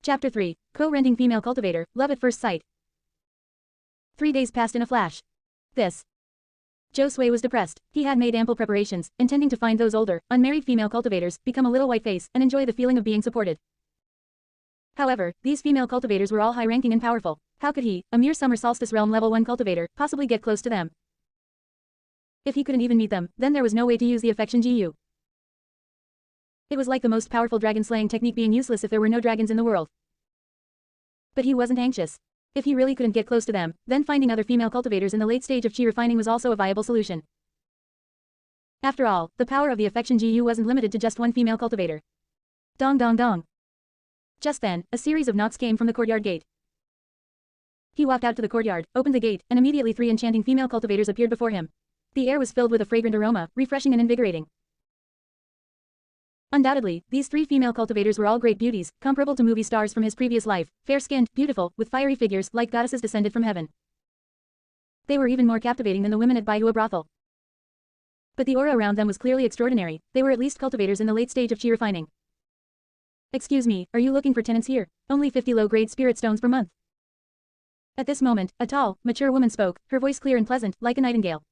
Chapter 3, Co-renting female cultivator, love at first sight. 3 days passed in a flash. Josue was depressed. He had made ample preparations, intending to find those older, unmarried female cultivators, become a little white face, and enjoy the feeling of being supported. However, these female cultivators were all high-ranking and powerful. How could he, a mere summer solstice realm level 1 cultivator, possibly get close to them? If he couldn't even meet them, then there was no way to use the Affection Gu. It was like the most powerful dragon-slaying technique being useless if there were no dragons in the world. But he wasn't anxious. If he really couldn't get close to them, then finding other female cultivators in the late stage of chi refining was also a viable solution. After all, the power of the Affection Gu wasn't limited to just one female cultivator. Dong dong dong. Just then, a series of knocks came from the courtyard gate. He walked out to the courtyard, opened the gate, and immediately 3 enchanting female cultivators appeared before him. The air was filled with a fragrant aroma, refreshing and invigorating. Undoubtedly, these 3 female cultivators were all great beauties, comparable to movie stars from his previous life, fair-skinned, beautiful, with fiery figures like goddesses descended from heaven. They were even more captivating than the women at Baihua brothel. But the aura around them was clearly extraordinary. They were at least cultivators in the late stage of chi refining. Excuse me, are you looking for tenants here? Only 50 low-grade spirit stones per month. At this moment, a tall, mature woman spoke, her voice clear and pleasant, like a nightingale.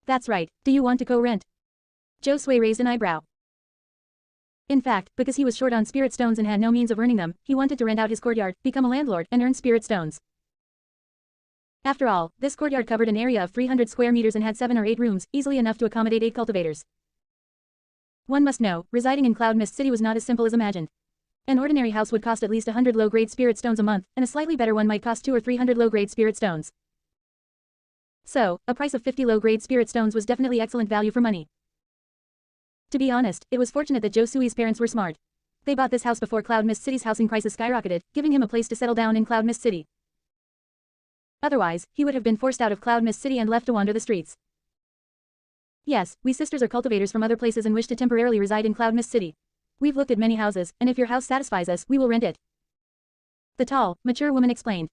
That's right, do you want to co-rent? Josue raised an eyebrow. In fact, because he was short on spirit stones and had no means of earning them, he wanted to rent out his courtyard, become a landlord, and earn spirit stones. After all, this courtyard covered an area of 300 square meters and had 7 or 8 rooms, easily enough to accommodate 8 cultivators. One must know, residing in Cloud Mist City was not as simple as imagined. An ordinary house would cost at least 100 low-grade spirit stones a month, and a slightly better one might cost 200 or 300 low-grade spirit stones. So, a price of 50 low-grade spirit stones was definitely excellent value for money. To be honest, it was fortunate that Josue's parents were smart. They bought this house before Cloud Mist City's housing prices skyrocketed, giving him a place to settle down in Cloud Mist City. Otherwise, he would have been forced out of Cloud Mist City and left to wander the streets. Yes, we sisters are cultivators from other places and wish to temporarily reside in Cloud Mist City. We've looked at many houses, and if your house satisfies us, we will rent it. The tall, mature woman explained.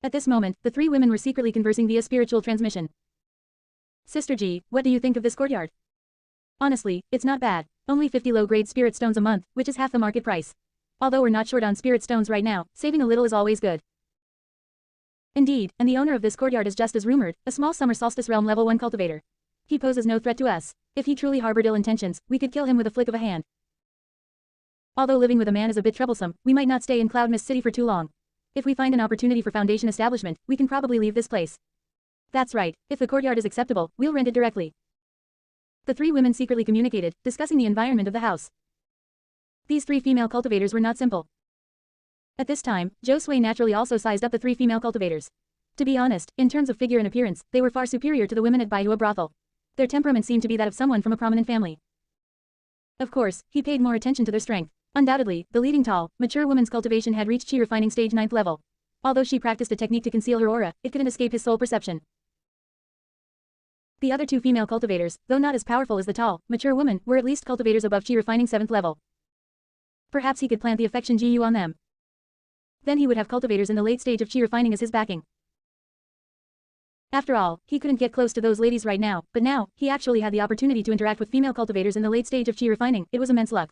At this moment, the 3 women were secretly conversing via spiritual transmission. Sister G, what do you think of this courtyard? Honestly, it's not bad. Only 50 low-grade spirit stones a month, which is half the market price. Although we're not short on spirit stones right now, saving a little is always good. Indeed, and the owner of this courtyard is just as rumored, a small summer solstice realm level 1 cultivator. He poses no threat to us. If he truly harbored ill intentions, we could kill him with a flick of a hand. Although living with a man is a bit troublesome, we might not stay in Cloud Mist City for too long. If we find an opportunity for foundation establishment, we can probably leave this place. That's right, if the courtyard is acceptable, we'll rent it directly. The 3 women secretly communicated, discussing the environment of the house. These 3 female cultivators were not simple. At this time, Josue naturally also sized up the 3 female cultivators. To be honest, in terms of figure and appearance, they were far superior to the women at Baihua brothel. Their temperament seemed to be that of someone from a prominent family. Of course, he paid more attention to their strength. Undoubtedly, the leading tall, mature woman's cultivation had reached chi refining stage 9th level. Although she practiced a technique to conceal her aura, it couldn't escape his soul perception. The other 2 female cultivators, though not as powerful as the tall, mature woman, were at least cultivators above chi refining 7th level. Perhaps he could plant the Affection Gu on them. Then he would have cultivators in the late stage of chi refining as his backing. After all, he couldn't get close to those ladies right now, but now, he actually had the opportunity to interact with female cultivators in the late stage of chi refining. It was immense luck.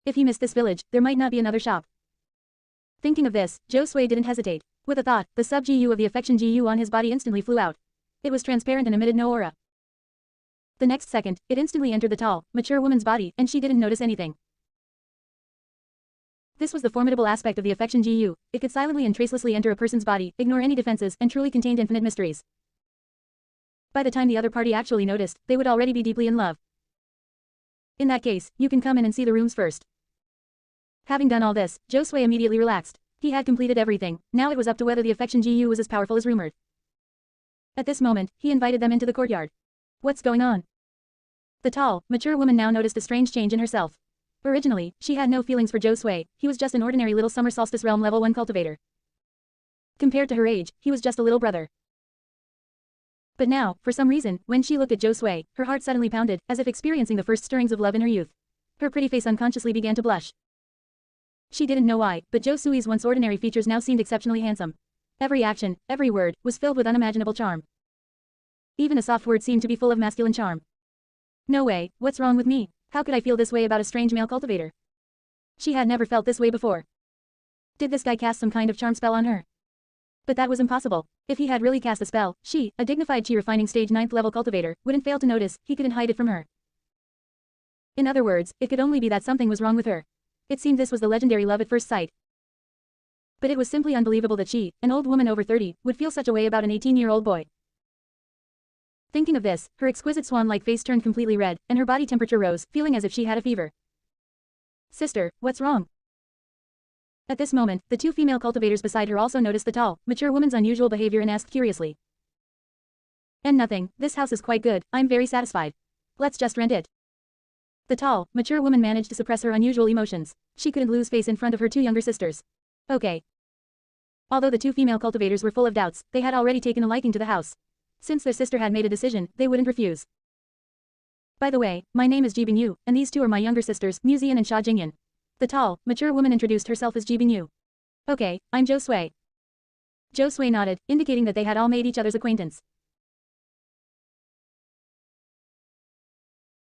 If he missed this village, there might not be another shop. Thinking of this, Josue didn't hesitate. With a thought, the sub-Gu of the Affection Gu on his body instantly flew out. It was transparent and emitted no aura. The next second, it instantly entered the tall, mature woman's body, and she didn't notice anything. This was the formidable aspect of the Affection Gu. It could silently and tracelessly enter a person's body, ignore any defenses, and truly contained infinite mysteries. By the time the other party actually noticed, they would already be deeply in love. In that case, you can come in and see the rooms first. Having done all this, Josue immediately relaxed. He had completed everything. Now it was up to whether the Affection Gu was as powerful as rumored. At this moment, he invited them into the courtyard. What's going on? The tall, mature woman now noticed a strange change in herself. Originally, she had no feelings for Josue. He was just an ordinary little summer solstice realm level 1 cultivator. Compared to her age, he was just a little brother. But now, for some reason, when she looked at Josue, her heart suddenly pounded, as if experiencing the first stirrings of love in her youth. Her pretty face unconsciously began to blush. She didn't know why, but Josue's once ordinary features now seemed exceptionally handsome. Every action, every word, was filled with unimaginable charm. Even a soft word seemed to be full of masculine charm. No way, what's wrong with me? How could I feel this way about a strange male cultivator? She had never felt this way before. Did this guy cast some kind of charm spell on her? But that was impossible. If he had really cast a spell, she, a dignified chi refining stage 9th level cultivator, wouldn't fail to notice. He couldn't hide it from her. In other words, it could only be that something was wrong with her. It seemed this was the legendary love at first sight. But it was simply unbelievable that she, an old woman over 30, would feel such a way about an 18-year-old boy. Thinking of this, her exquisite swan-like face turned completely red, and her body temperature rose, feeling as if she had a fever. Sister, what's wrong? At this moment, the two female cultivators beside her also noticed the tall, mature woman's unusual behavior and asked curiously. And nothing, this house is quite good, I'm very satisfied. Let's just rent it. The tall, mature woman managed to suppress her unusual emotions. She couldn't lose face in front of her two younger sisters. Okay. Although the two female cultivators were full of doubts, they had already taken a liking to the house. Since their sister had made a decision, they wouldn't refuse. By the way, my name is Ji Bingyu, and these two are my younger sisters, Muzian and Xia Jingyan. The tall, mature woman introduced herself as Ji Bingyu. Okay, I'm Zhou Sui. Zhou Sui nodded, indicating that they had all made each other's acquaintance.